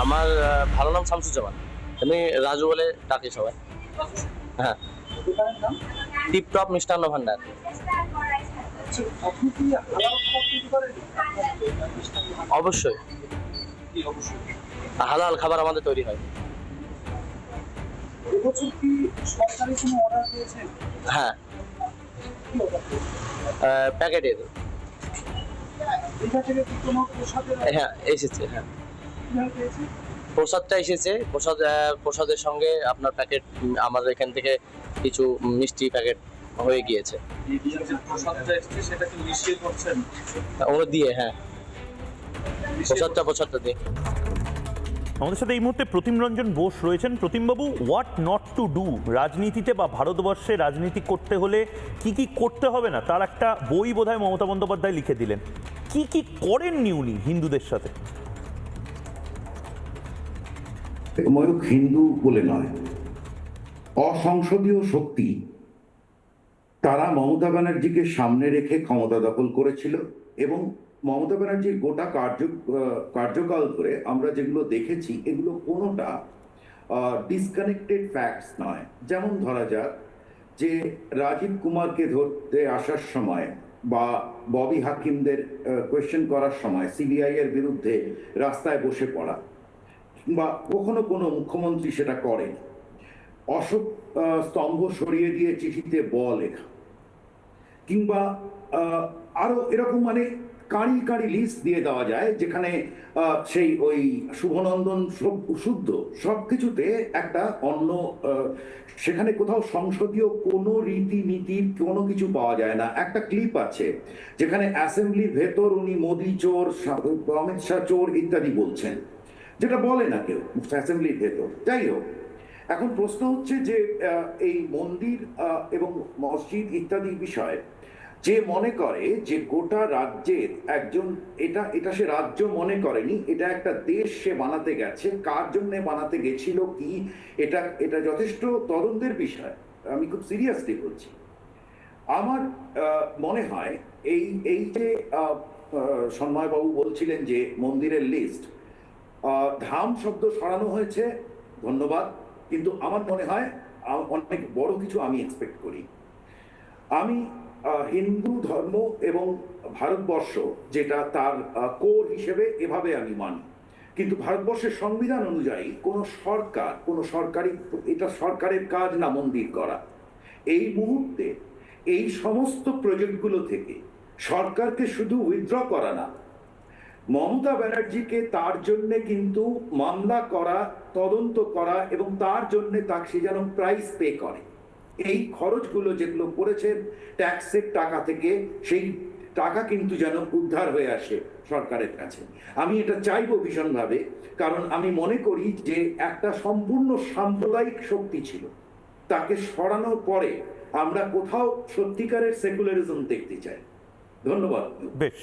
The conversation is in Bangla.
আমার ভালো নাম শামসুজ্জামান। আমি রাজু বলে ডাকি সবাই। হ্যাঁ, দোকানের নাম? টিপটপ মিষ্টান্ন ভান্ডার। আচ্ছা, আপনি কি হালাল খাবার তৈরি করেন? আপনার মিষ্টান্ন ভান্ডার? অবশ্যই জি, অবশ্যই। হালাল খাবার আমাদের তৈরি হয়। এবছর কি সরকারি কোনো অর্ডার পেয়েছেন? হ্যাঁ, কি অর্ডার পেয়েছেন? প্যাকেটের। এটা থেকে কি কোনো প্রসাদের হ্যাঁ, এসেছে। হ্যাঁ, কিভাবে পেয়েছেন? প্রসাদটা এসেছে। প্রসাদের সঙ্গে আপনার প্যাকেট আমাদের এখান থেকে কিছু মিষ্টি প্যাকেট হয়ে গিয়েছে এই যে প্রসাদটা এসছে সেটা কি মিশিয়ে করছেন? ওগুলো দিয়ে। হ্যাঁ, প্রসাদটা দিয়ে। আমাদের সাথে এই মুহূর্তে প্রতিম রঞ্জন বোস রয়েছেন। প্রতিমবাবু, হোয়াট নট টু ডু রাজনীতিতে বা ভারতবর্ষে রাজনীতি করতে হলে কি কি করতে হবে না, তার একটা বই বোধহয় মমতা বন্দ্যোপাধ্যায় লিখে দিলেন। কি কি করেননি উনি হিন্দুদের সাথে? ময়ূখ হিন্দু বলে নয়, অসংসদীয় শক্তি তারা মমতা ব্যানার্জিকে সামনে রেখে ক্ষমতা দখল করেছিল এবং মমতা ব্যানার্জির গোটা কার্যকাল ধরে আমরা যেগুলো দেখেছি এগুলো কোনোটা ডিসকানেক্টেড ফ্যাক্টস নয়। যেমন ধরা যাক যে রাজীব কুমারকে ধরতে আসার সময় বা ববি হাকিমদের কোয়েশ্চেন করার সময় সিবিআই এর বিরুদ্ধে রাস্তায় বসে পড়া, বা কখনো কোনো মুখ্যমন্ত্রী সেটা করেন, অশোক স্তম্ভ সরিয়ে দিয়ে চিঠিতে লেখা, কিংবা আরো এরকম মানে কাঁড়ি কাঁড়ি লিস্ট দিয়ে দেওয়া যায় যেখানে সেই ওই শুভনন্দন শুদ্ধ সবকিছুতে একটা অন্য সেখানে কোথাও সংসদীয় কোনো রীতিনীতির কোনো কিছু পাওয়া যায় না। একটা ক্লিপ আছে যেখানে অ্যাসেম্বলির ভেতর উনি মোদি চোর, অমিত শাহ চোর ইত্যাদি বলছেন, যেটা বলে না কেউ অ্যাসেম্বলির ভেতর। যাই হোক, এখন প্রশ্ন হচ্ছে যে এই মন্দির এবং মসজিদ ইত্যাদি বিষয় যে মনে করে যে গোটা রাজ্যের একজন, এটা এটা সে রাজ্য মনে করেনি, এটা একটা দেশ সে বানাতে গেছে। কার জন্য বানাতে গেছিল কি, এটা এটা যথেষ্ট তদন্তের বিষয়। আমি খুব সিরিয়াসলি বলছি। আমার মনে হয় এই এই যে সন্ময়বাবু বলছিলেন যে মন্দিরের লিস্ট, ধাম শব্দ সরানো হয়েছে, ধন্যবাদ, কিন্তু আমার মনে হয় অনেক বড় কিছু আমি এক্সপেক্ট করি। আমি হিন্দু ধর্ম এবং ভারতবর্ষ যেটা তার কোর হিসেবে এভাবে আমি মানি, কিন্তু ভারতবর্ষের সংবিধান অনুযায়ী কোনো সরকারি, এটা সরকারের কাজ না মন্দির করা। এই মুহূর্তে এই সমস্ত প্রজেক্টগুলো থেকে সরকারকে শুধু উইথড্র করা না, মমতা ব্যানার্জিকে তার জন্য কিন্তু মামলা করা, তদন্ত করা এবং তার জন্য তাকে যেন প্রাইস পে করে। এই খরচগুলো যেগুলো করেছেন ট্যাক্সের টাকা থেকে, সেই টাকা কিন্তু যেন উদ্ধার হয়ে আসে সরকারের কাছে। আমি এটা চাইবো ভীষণভাবে, কারণ আমি মনে করি যে একটা সম্পূর্ণ সাম্প্রদায়িক শক্তি ছিল, তাকে সরানোর পরে আমরা কোথাও সত্যিকারের সেকুলারিজম দেখতে চাই। ধন্যবাদ। বেশ।